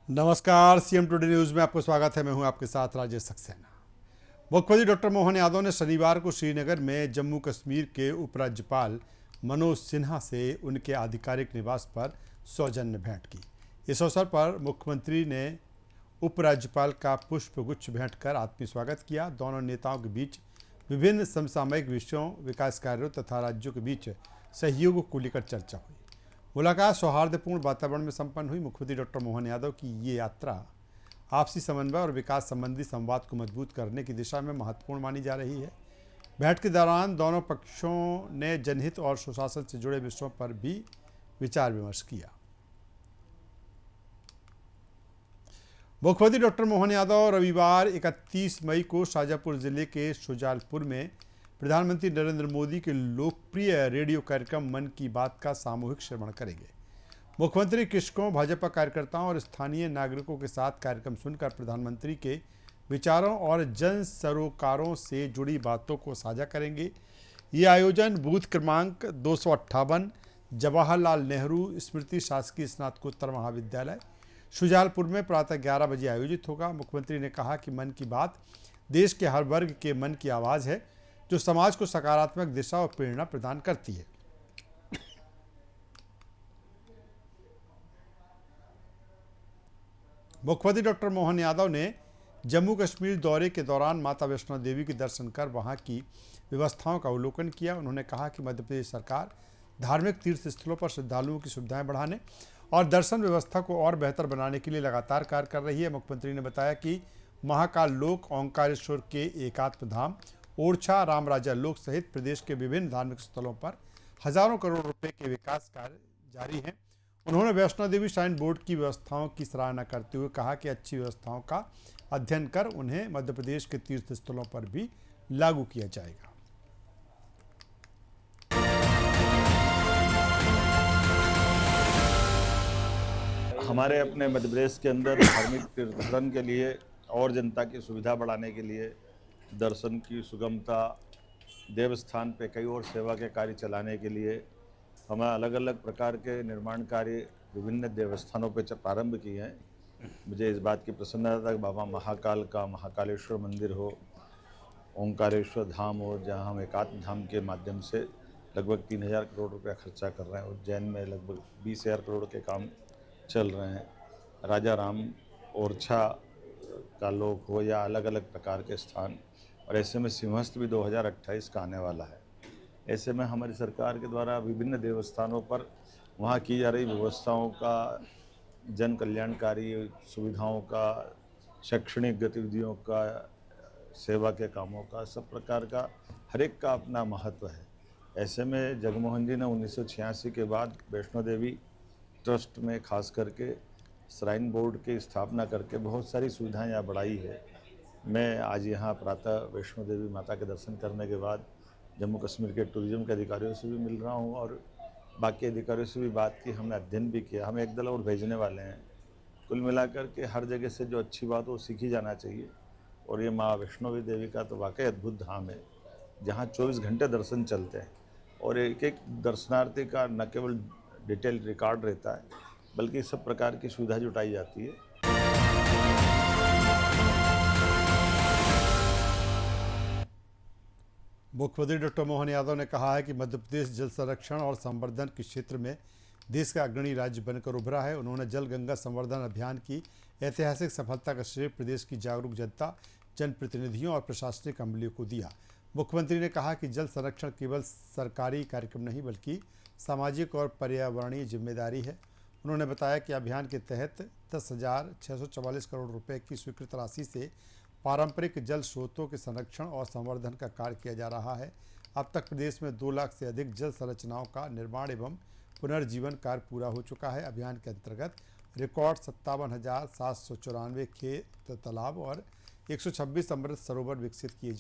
नमस्कार। CM today news में आपको स्वागत है। मैं हूं आपके साथ राजेश सक्सेना। मुख्यमंत्री डॉक्टर मोहन यादव ने शनिवार को श्रीनगर में जम्मू कश्मीर के उपराज्यपाल मनोज सिन्हा से उनके आधिकारिक निवास पर सौजन्य भेंट की। इस अवसर पर मुख्यमंत्री ने उपराज्यपाल का पुष्पगुच्छ भेंट कर आत्मीय स्वागत किया। दोनों नेताओं के बीच विभिन्न समसामयिक विषयों, विकास कार्यों तथा राज्यों के बीच सहयोग को लेकर चर्चा हुई। मुलाकात सौहार्दपूर्ण वातावरण में संपन्न हुई। मुख्यमंत्री डॉक्टर मोहन यादव की ये यात्रा आपसी समन्वय और विकास संबंधी संवाद को मजबूत करने की दिशा में महत्वपूर्ण मानी जा रही है। भेंट के दौरान दोनों पक्षों ने जनहित और सुशासन से जुड़े विषयों पर भी विचार विमर्श किया। मुख्यमंत्री डॉक्टर मोहन यादव रविवार 31 मई को शाजापुर जिले के शुजालपुर में प्रधानमंत्री नरेंद्र मोदी के लोकप्रिय रेडियो कार्यक्रम मन की बात का सामूहिक श्रवण करेंगे। मुख्यमंत्री कृषकों, भाजपा कार्यकर्ताओं और स्थानीय नागरिकों के साथ कार्यक्रम सुनकर प्रधानमंत्री के विचारों और जन सरोकारों से जुड़ी बातों को साझा करेंगे। ये आयोजन बूथ क्रमांक 258 जवाहरलाल नेहरू स्मृति शासकीय स्नातकोत्तर महाविद्यालय शुजालपुर में प्रातः 11 बजे आयोजित होगा। मुख्यमंत्री ने कहा कि मन की बात देश के हर वर्ग के मन की आवाज़ है, जो समाज को सकारात्मक दिशा और प्रेरणा प्रदान करती है। मुख्यमंत्री डॉक्टर मोहन यादव ने जम्मू कश्मीर दौरे के दौरान माता वैष्णो देवी के दर्शन कर वहां की व्यवस्थाओं का अवलोकन किया। उन्होंने कहा कि मध्य प्रदेश सरकार धार्मिक तीर्थ स्थलों पर श्रद्धालुओं की सुविधाएं बढ़ाने और दर्शन व्यवस्था को और बेहतर बनाने के लिए लगातार कार्य कर रही है। मुख्यमंत्री ने बताया कि महाकाल लोक, ओंकारेश्वर के एकात्म धाम, ओरछा, रामराजा लोक सहित प्रदेश के विभिन्न धार्मिक स्थलों पर हजारों करोड़ रुपए के विकास कार्य जारी हैं। उन्होंने वैष्णो देवी श्राइन बोर्ड की व्यवस्थाओं की सराहना करते हुए कहा कि अच्छी व्यवस्थाओं का अध्ययन कर उन्हें मध्य प्रदेश के तीर्थ स्थलों पर भी लागू किया जाएगा। हमारे अपने मध्य प्रदेश के अंदर धार्मिक तीर्थन के लिए और जनता की सुविधा बढ़ाने के लिए दर्शन की सुगमता, देवस्थान पे कई और सेवा के कार्य चलाने के लिए हमें अलग अलग प्रकार के निर्माण कार्य विभिन्न देवस्थानों पे प्रारंभ किए हैं। मुझे इस बात की प्रसन्नता कि बाबा महाकाल का महाकालेश्वर मंदिर हो, ओंकारेश्वर धाम हो, जहां हम एकात्म धाम के माध्यम से लगभग 3000 करोड़ रुपया खर्चा कर रहे हैं। उज्जैन में लगभग 20,000 करोड़ के काम चल रहे हैं। राजा राम, ओरछा का लोक हो या अलग अलग प्रकार के स्थान, और ऐसे में सिंहस्थ भी 2028 का आने वाला है। ऐसे में हमारी सरकार के द्वारा विभिन्न देवस्थानों पर वहाँ की जा रही व्यवस्थाओं का, जन कल्याणकारी सुविधाओं का, शैक्षणिक गतिविधियों का, सेवा के कामों का, सब प्रकार का हर एक का अपना महत्व है। ऐसे में जगमोहन जी ने 1986 के बाद वैष्णो देवी ट्रस्ट में खास करके श्राइन बोर्ड की स्थापना करके बहुत सारी सुविधाएं यहाँ बढ़ाई है। मैं आज यहाँ प्रातः वैष्णो देवी माता के दर्शन करने के बाद जम्मू कश्मीर के टूरिज्म के अधिकारियों से भी मिल रहा हूँ और बाकी अधिकारियों से भी बात की, हमने अध्ययन भी किया। हम एक दल और भेजने वाले हैं। कुल मिलाकर के हर जगह से जो अच्छी बात हो वो सीखी जाना चाहिए। और ये माँ वैष्णो देवी का तो वाकई अद्भुत धाम है, जहाँ 24 घंटे दर्शन चलते हैं और एक एक दर्शनार्थी का न केवल डिटेल रिकॉर्ड रहता है, बल्कि सब प्रकार की सुविधा जुटाई जाती है। मुख्यमंत्री डॉक्टर मोहन यादव ने कहा है कि मध्य प्रदेश जल संरक्षण और संवर्धन के क्षेत्र में देश का अग्रणी राज्य बनकर उभरा है। उन्होंने जल गंगा संवर्धन अभियान की ऐतिहासिक सफलता का श्रेय प्रदेश की जागरूक जनता, जनप्रतिनिधियों और प्रशासनिक अमले को दिया। मुख्यमंत्री ने कहा कि जल संरक्षण केवल सरकारी कार्यक्रम नहीं बल्कि सामाजिक और पर्यावरणीय जिम्मेदारी है। उन्होंने बताया कि अभियान के तहत 10,644 करोड़ रुपए की स्वीकृत राशि से पारंपरिक जल स्रोतों के संरक्षण और संवर्धन का कार्य किया जा रहा है। अब तक प्रदेश में 2 लाख से अधिक जल संरचनाओं का निर्माण एवं पुनर्जीवन कार्य पूरा हो चुका है। अभियान के अंतर्गत रिकॉर्ड 57,794 खेत तालाब और 126 अमृत सरोवर विकसित किए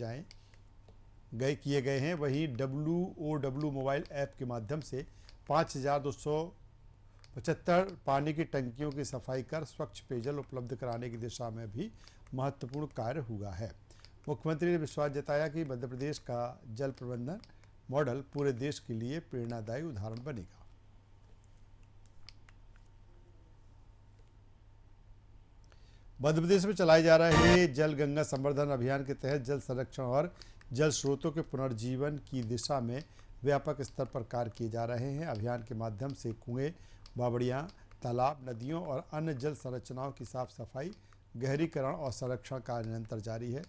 गए हैं। वहीं WOW मोबाइल ऐप के माध्यम से 5,275 पानी की टंकियों की सफाई कर स्वच्छ पेयजल उपलब्ध कराने की दिशा में भी महत्वपूर्ण कार्य हुआ है। मुख्यमंत्री ने विश्वास जताया कि मध्य प्रदेश का जल प्रबंधन मॉडल पूरे देश के लिए प्रेरणादायी उदाहरण बनेगा। मध्य प्रदेश में चलाए जा रहे जल गंगा संवर्धन अभियान के तहत जल संरक्षण और जल स्रोतों के पुनर्जीवन की दिशा में व्यापक स्तर पर कार्य किए जा रहे हैं। अभियान के माध्यम से कुएं, बावड़ियां, तालाब, नदियों और अन्य जल संरचनाओं की साफ सफाई, गहरीकरण और संरक्षण कार्य निरंतर जारी है।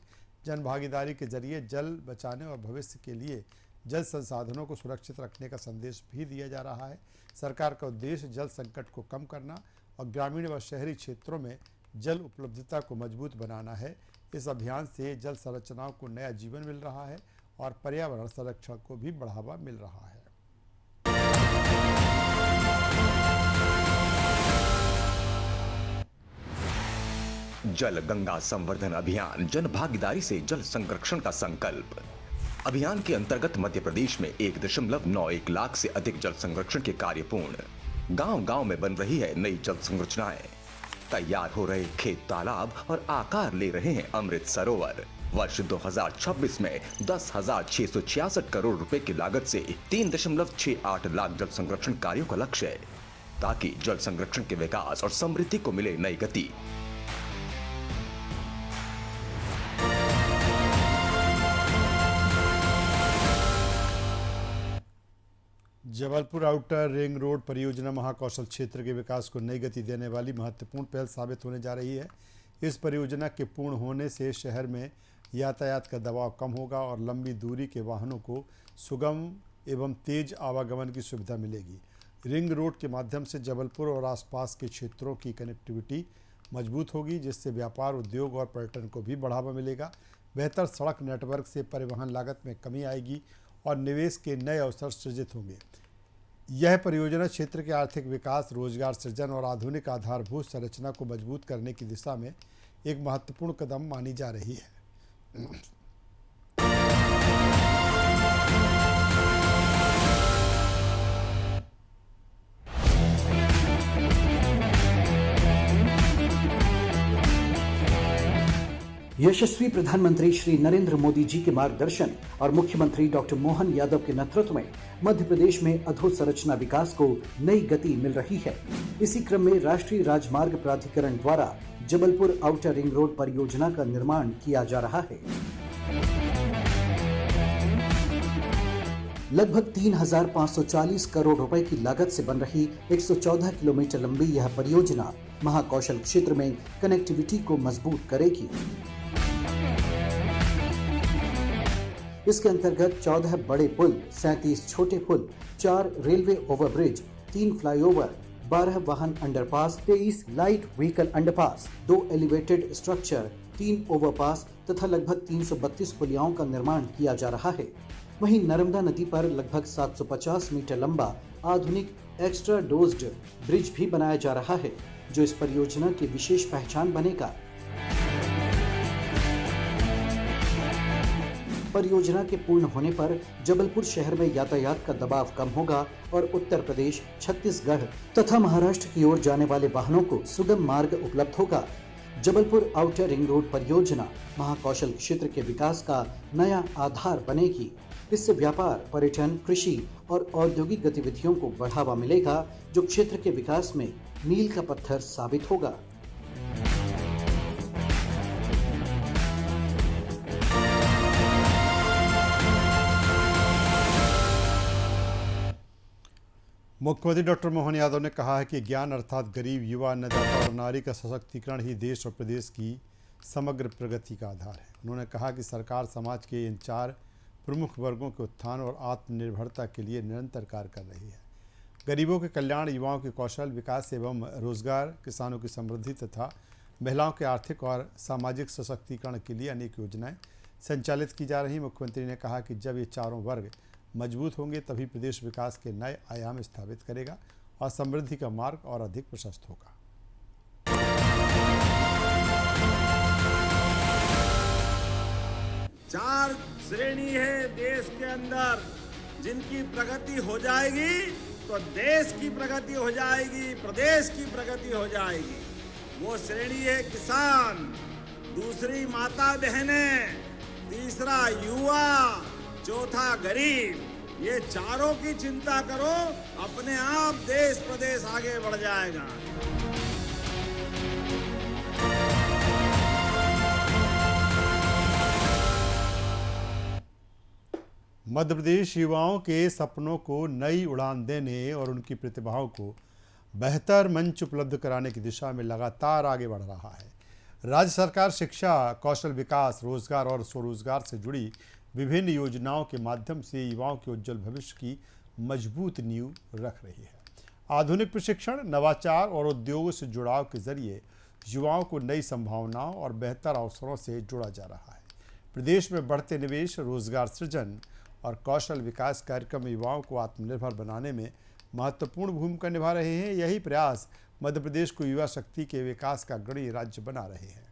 जन भागीदारी के जरिए जल बचाने और भविष्य के लिए जल संसाधनों को सुरक्षित रखने का संदेश भी दिया जा रहा है। सरकार का उद्देश्य जल संकट को कम करना और ग्रामीण व शहरी क्षेत्रों में जल उपलब्धता को मजबूत बनाना है। इस अभियान से जल संरचनाओं को नया जीवन मिल रहा है और पर्यावरण संरक्षण को भी बढ़ावा मिल रहा है। जल गंगा संवर्धन अभियान, जन भागीदारी से जल संरक्षण का संकल्प। अभियान के अंतर्गत मध्य प्रदेश में 1.91 लाख से अधिक जल संरक्षण के कार्य पूर्ण। गांव-गांव में बन रही है नई जल संरचनाएं, तैयार हो रहे खेत तालाब और आकार ले रहे हैं अमृत सरोवर। वर्ष 2026 में 10,666 करोड़ रुपए की लागत से 3.68 लाख जल संरक्षण कार्यों का लक्ष्य है, ताकि जल संरक्षण के विकास और समृद्धि को मिले नई गति। जबलपुर आउटर रिंग रोड परियोजना महाकौशल क्षेत्र के विकास को नई गति देने वाली महत्वपूर्ण पहल साबित होने जा रही है। इस परियोजना के पूर्ण होने से शहर में यातायात का दबाव कम होगा और लंबी दूरी के वाहनों को सुगम एवं तेज आवागमन की सुविधा मिलेगी। रिंग रोड के माध्यम से जबलपुर और आसपास के क्षेत्रों की कनेक्टिविटी मजबूत होगी, जिससे व्यापार, उद्योग और पर्यटन को भी बढ़ावा मिलेगा। बेहतर सड़क नेटवर्क से परिवहन लागत में कमी आएगी और निवेश के नए अवसर सृजित होंगे। यह परियोजना क्षेत्र के आर्थिक विकास, रोजगार सृजन और आधुनिक आधारभूत संरचना को मजबूत करने की दिशा में एक महत्वपूर्ण कदम मानी जा रही है। यशस्वी प्रधानमंत्री श्री नरेंद्र मोदी जी के मार्गदर्शन और मुख्यमंत्री डॉक्टर मोहन यादव के नेतृत्व में मध्य प्रदेश में अधोसंरचना विकास को नई गति मिल रही है। इसी क्रम में राष्ट्रीय राजमार्ग प्राधिकरण द्वारा जबलपुर आउटर रिंग रोड परियोजना का निर्माण किया जा रहा है। लगभग 3,540 करोड़ रुपए की लागत से बन रही 114 किलोमीटर लंबी यह परियोजना महाकौशल क्षेत्र में कनेक्टिविटी को मजबूत करेगी। इसके अंतर्गत 14 बड़े पुल, 37 छोटे पुल, 4 रेलवे ओवरब्रिज, 3 फ्लाईओवर, 12 वाहन underpass, 23 light vehicle underpass, 2 elevated structure, 3 overpass तथा लगभग 332 पुलियाओं का निर्माण किया जा रहा है। वहीं नर्मदा नदी पर लगभग 750 मीटर लंबा आधुनिक एक्स्ट्रा डोज्ड ब्रिज भी बनाया जा रहा है, जो इस परियोजना की विशेष पहचान बनेगा। परियोजना के पूर्ण होने पर जबलपुर शहर में यातायात का दबाव कम होगा और उत्तर प्रदेश, छत्तीसगढ़ तथा महाराष्ट्र की ओर जाने वाले वाहनों को सुगम मार्ग उपलब्ध होगा। जबलपुर आउटर रिंग रोड परियोजना महाकौशल क्षेत्र के विकास का नया आधार बनेगी। इससे व्यापार, पर्यटन, कृषि और औद्योगिक गतिविधियों को बढ़ावा मिलेगा, जो क्षेत्र के विकास में मील का पत्थर साबित होगा। मुख्यमंत्री डॉक्टर मोहन यादव ने कहा है कि ज्ञान अर्थात गरीब, युवा, अन्नदाता और नारी का सशक्तिकरण ही देश और प्रदेश की समग्र प्रगति का आधार है। उन्होंने कहा कि सरकार समाज के इन 4 प्रमुख वर्गों के उत्थान और आत्मनिर्भरता के लिए निरंतर कार्य कर रही है। गरीबों के कल्याण, युवाओं के कौशल विकास एवं रोजगार, किसानों की समृद्धि तथा महिलाओं के आर्थिक और सामाजिक सशक्तिकरण के लिए अनेक योजनाएं संचालित की जा रही। मुख्यमंत्री ने कहा कि जब ये चारों वर्ग मजबूत होंगे तभी प्रदेश विकास के नए आयाम स्थापित करेगा और समृद्धि का मार्ग और अधिक प्रशस्त होगा। चार श्रेणी है देश के अंदर, जिनकी प्रगति हो जाएगी तो देश की प्रगति हो जाएगी, प्रदेश की प्रगति हो जाएगी। वो श्रेणी है किसान, दूसरी माता बहनें, तीसरा युवा, चौथा गरीब। ये चारों की चिंता करो, अपने आप देश प्रदेश आगे बढ़ जाएगा। मध्य प्रदेश युवाओं के सपनों को नई उड़ान देने और उनकी प्रतिभाओं को बेहतर मंच उपलब्ध कराने की दिशा में लगातार आगे बढ़ रहा है। राज्य सरकार शिक्षा, कौशल विकास, रोजगार और स्वरोजगार से जुड़ी विभिन्न योजनाओं के माध्यम से युवाओं के उज्जवल भविष्य की मजबूत नींव रख रही है। आधुनिक प्रशिक्षण, नवाचार और उद्योगों से जुड़ाव के जरिए युवाओं को नई संभावनाओं और बेहतर अवसरों से जोड़ा जा रहा है। प्रदेश में बढ़ते निवेश, रोजगार सृजन और कौशल विकास कार्यक्रम युवाओं को आत्मनिर्भर बनाने में महत्वपूर्ण भूमिका निभा रहे हैं। यही प्रयास मध्य प्रदेश को युवा शक्ति के विकास का अग्रणी राज्य बना रहे हैं।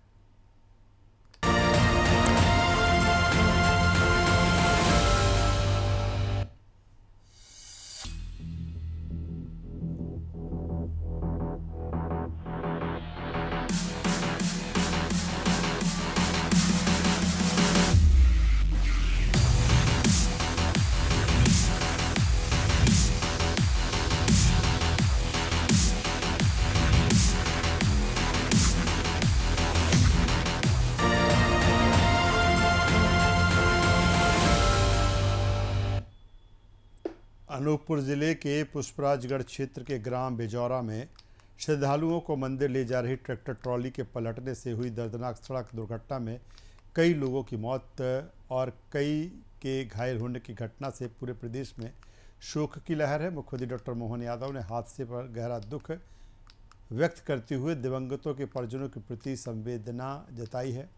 अनूपपुर जिले के पुष्पराजगढ़ क्षेत्र के ग्राम बेजौरा में श्रद्धालुओं को मंदिर ले जा रही ट्रैक्टर ट्रॉली के पलटने से हुई दर्दनाक सड़क दुर्घटना में कई लोगों की मौत और कई के घायल होने की घटना से पूरे प्रदेश में शोक की लहर है। मुख्यमंत्री डॉक्टर मोहन यादव ने हादसे पर गहरा दुख व्यक्त करते हुए दिवंगतों के परिजनों के प्रति संवेदना जताई है।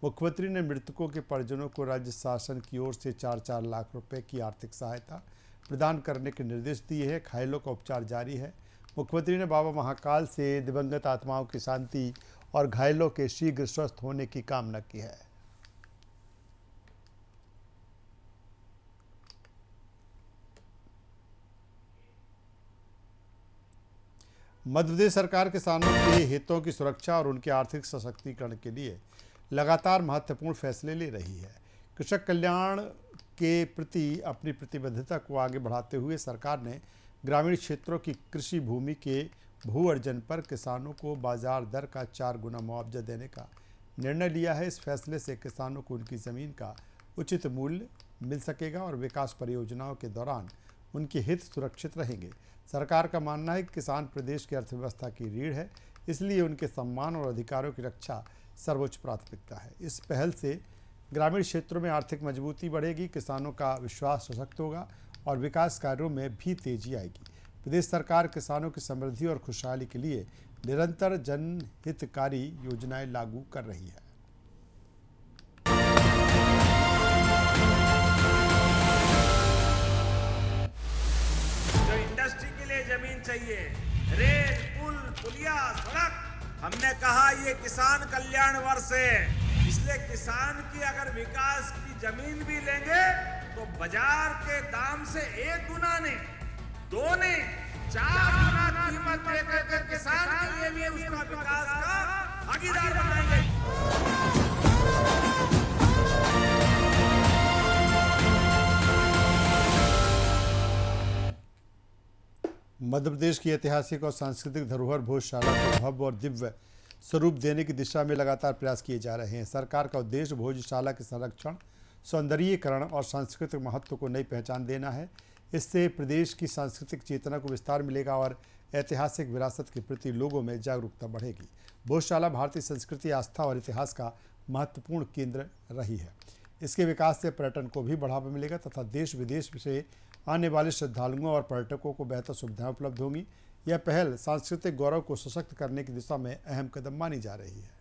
मुख्यमंत्री ने मृतकों के परिजनों को राज्य शासन की ओर से 4-4 लाख रुपए की आर्थिक सहायता प्रदान करने के निर्देश दिए हैं। घायलों का उपचार जारी है। मुख्यमंत्री ने बाबा महाकाल से दिवंगत आत्माओं की शांति और घायलों के शीघ्र स्वस्थ होने की कामना की है। मध्य प्रदेश सरकार किसानों के हितों की सुरक्षा और उनके आर्थिक सशक्तिकरण के लिए लगातार महत्वपूर्ण फैसले ले रही है। कृषक कल्याण के प्रति अपनी प्रतिबद्धता को आगे बढ़ाते हुए सरकार ने ग्रामीण क्षेत्रों की कृषि भूमि के भू अर्जन पर किसानों को बाजार दर का 4 गुना मुआवजा देने का निर्णय लिया है। इस फैसले से किसानों को उनकी ज़मीन का उचित मूल्य मिल सकेगा और विकास परियोजनाओं के दौरान उनके हित सुरक्षित रहेंगे। सरकार का मानना है कि किसान प्रदेश की अर्थव्यवस्था की रीढ़ है, इसलिए उनके सम्मान और अधिकारों की रक्षा सर्वोच्च प्राथमिकता है। इस पहल से ग्रामीण क्षेत्रों में आर्थिक मजबूती बढ़ेगी, किसानों का विश्वास सशक्त होगा और विकास कार्यों में भी तेजी आएगी। प्रदेश सरकार किसानों की समृद्धि और खुशहाली के लिए निरंतर जनहितकारी योजनाएं लागू कर रही है। जो इंडस्ट्री के लिए जमीन चाहिए, रेल, पुल, पुलिया, सड़क, हमने कहा ये किसान कल्याण वर्ष है। इसलिए किसान की अगर विकास की जमीन भी लेंगे तो बाजार के दाम से 1 गुना नहीं, 2 नहीं, 4 गुना कीमत देकर के किसान के लिए भी उसका विकास का भागीदार बनाएंगे। मध्य प्रदेश की ऐतिहासिक और सांस्कृतिक धरोहर भोजशाला को भव्य और दिव्य स्वरूप देने की दिशा में लगातार प्रयास किए जा रहे हैं। सरकार का उद्देश्य भोजशाला के संरक्षण, सौंदर्यीकरण और सांस्कृतिक महत्व को नई पहचान देना है। इससे प्रदेश की सांस्कृतिक चेतना को विस्तार मिलेगा और ऐतिहासिक विरासत के प्रति लोगों में जागरूकता बढ़ेगी। भोजशाला भारतीय संस्कृति, आस्था और इतिहास का महत्वपूर्ण केंद्र रही है। इसके विकास से पर्यटन को भी बढ़ावा मिलेगा तथा देश विदेश से आने वाले श्रद्धालुओं और पर्यटकों को बेहतर सुविधाएं उपलब्ध होंगी। यह पहल सांस्कृतिक गौरव को सशक्त करने की दिशा में अहम कदम मानी जा रही है।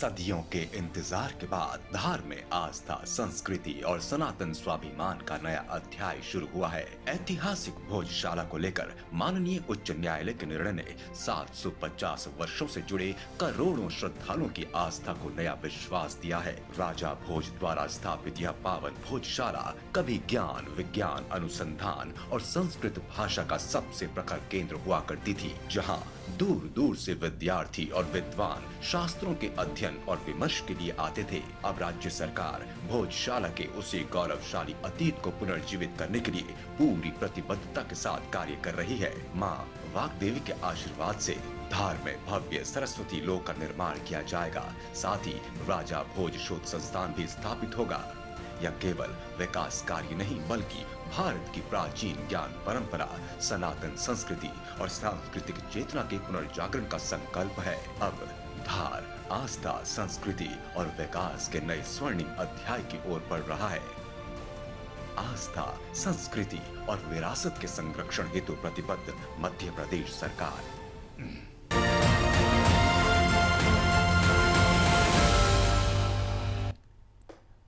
सदियों के इंतजार के बाद धार में आस्था, संस्कृति और सनातन स्वाभिमान का नया अध्याय शुरू हुआ है। ऐतिहासिक भोजशाला को लेकर माननीय उच्च न्यायालय के निर्णय ने 750 वर्षों से जुड़े करोड़ों श्रद्धालुओं की आस्था को नया विश्वास दिया है। राजा भोज द्वारा स्थापित यह पावन भोजशाला कभी ज्ञान, विज्ञान, अनुसंधान और संस्कृत भाषा का सबसे प्रखर केंद्र हुआ करती थी, जहाँ दूर दूर से विद्यार्थी और विद्वान शास्त्रों के अध्ययन और विमर्श के लिए आते थे। अब राज्य सरकार भोजशाला के उसी गौरवशाली अतीत को पुनर्जीवित करने के लिए पूरी प्रतिबद्धता के साथ कार्य कर रही है। माँ वाग्देवी के आशीर्वाद से धार में भव्य सरस्वती लोक का निर्माण किया जाएगा। साथ ही राजा भोज शोध संस्थान भी स्थापित होगा। यह केवल विकास कार्य नहीं बल्कि भारत की प्राचीन ज्ञान परंपरा, सनातन संस्कृति और सांस्कृतिक चेतना के पुनर्जागरण का संकल्प है। अब धार आस्था, संस्कृति और विकास के नए स्वर्णिम अध्याय की ओर बढ़ रहा है। आस्था, संस्कृति और विरासत के संरक्षण हेतु प्रतिबद्ध मध्य प्रदेश सरकार।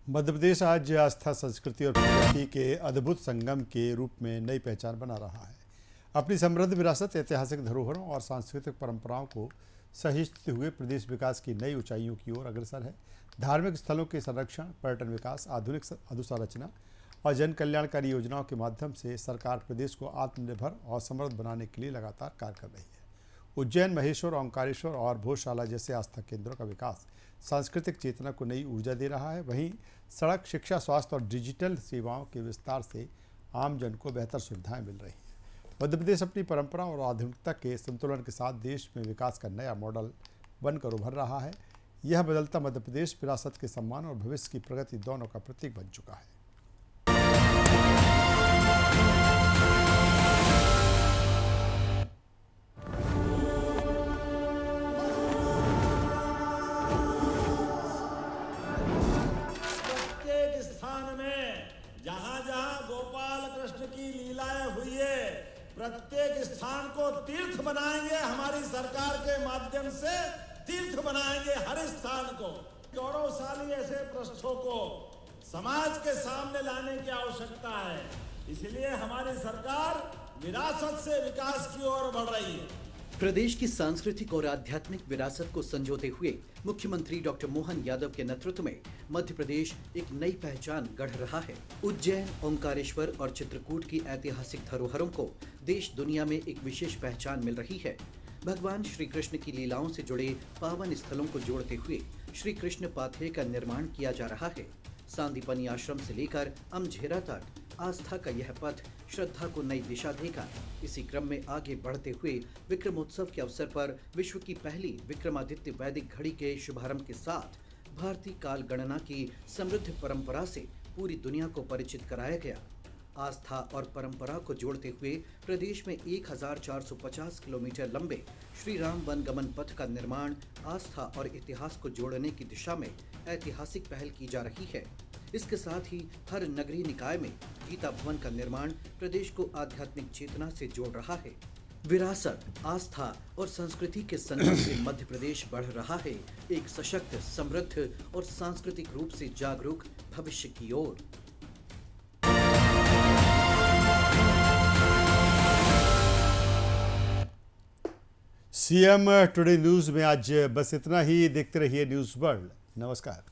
मध्य प्रदेश आज आस्था, संस्कृति और प्रगति के अद्भुत संगम के रूप में नई पहचान बना रहा है। अपनी समृद्ध विरासत, ऐतिहासिक धरोहरों और सांस्कृतिक परंपराओं को सहेजते हुए प्रदेश विकास की नई ऊंचाइयों की ओर अग्रसर है। धार्मिक स्थलों के संरक्षण, पर्यटन विकास, आधुनिक अधोसंरचना और जन कल्याणकारी योजनाओं के माध्यम से सरकार प्रदेश को आत्मनिर्भर और समृद्ध बनाने के लिए लगातार कार्य कर रही है। उज्जैन, महेश्वर, ओंकारेश्वर और भोजशाला जैसे आस्था केंद्रों का विकास सांस्कृतिक चेतना को नई ऊर्जा दे रहा है। वहीं सड़क, शिक्षा, स्वास्थ्य और डिजिटल सेवाओं के विस्तार से आम जन को बेहतर सुविधाएं मिल रही हैं। मध्य प्रदेश अपनी परंपरा और आधुनिकता के संतुलन के साथ देश में विकास का नया मॉडल बनकर उभर रहा है। यह बदलता मध्य प्रदेश विरासत के सम्मान और भविष्य की प्रगति दोनों का प्रतीक बन चुका है। प्रत्येक स्थान में जहाँ जहाँ गोपाल कृष्ण की लीलाएं हुई है, प्रत्येक स्थान को तीर्थ बनाएंगे। हमारी सरकार के माध्यम से तीर्थ बनाएंगे हर स्थान को। गौरवशाली ऐसे प्रश्नों को समाज के सामने लाने की आवश्यकता है। इसलिए हमारी सरकार विरासत से विकास की ओर बढ़ रही है। प्रदेश की सांस्कृतिक और आध्यात्मिक विरासत को संजोते हुए मुख्यमंत्री डॉक्टर मोहन यादव के नेतृत्व में मध्य प्रदेश एक नई पहचान गढ़ रहा है। उज्जैन, ओंकारेश्वर और चित्रकूट की ऐतिहासिक धरोहरों को देश दुनिया में एक विशेष पहचान मिल रही है। भगवान श्री कृष्ण की लीलाओं से जुड़े पावन स्थलों को जोड़ते हुए श्री कृष्ण पाथवे का निर्माण किया जा रहा है। सांदीपनी आश्रम से लेकर अमझेरा तक आस्था का यह पथ श्रद्धा को नई दिशा देगा। इसी क्रम में आगे बढ़ते हुए विक्रमोत्सव के अवसर पर विश्व की पहली विक्रमादित्य वैदिक घड़ी के शुभारंभ के साथ भारतीय काल गणना की समृद्ध परंपरा से पूरी दुनिया को परिचित कराया गया। आस्था और परंपरा को जोड़ते हुए प्रदेश में 1450 किलोमीटर लंबे श्री राम वनगमन पथ का निर्माण आस्था और इतिहास को जोड़ने की दिशा में ऐतिहासिक पहल की जा रही है। इसके साथ ही हर नगरीय निकाय में गीता भवन का निर्माण प्रदेश को आध्यात्मिक चेतना से जोड़ रहा है। विरासत, आस्था और संस्कृति के संगम से मध्य प्रदेश बढ़ रहा है एक सशक्त, समृद्ध और सांस्कृतिक रूप से जागरूक भविष्य की ओर। सीएम टुडे न्यूज़ में आज बस इतना ही। देखते रहिए न्यूज़ वर्ल्ड। नमस्कार।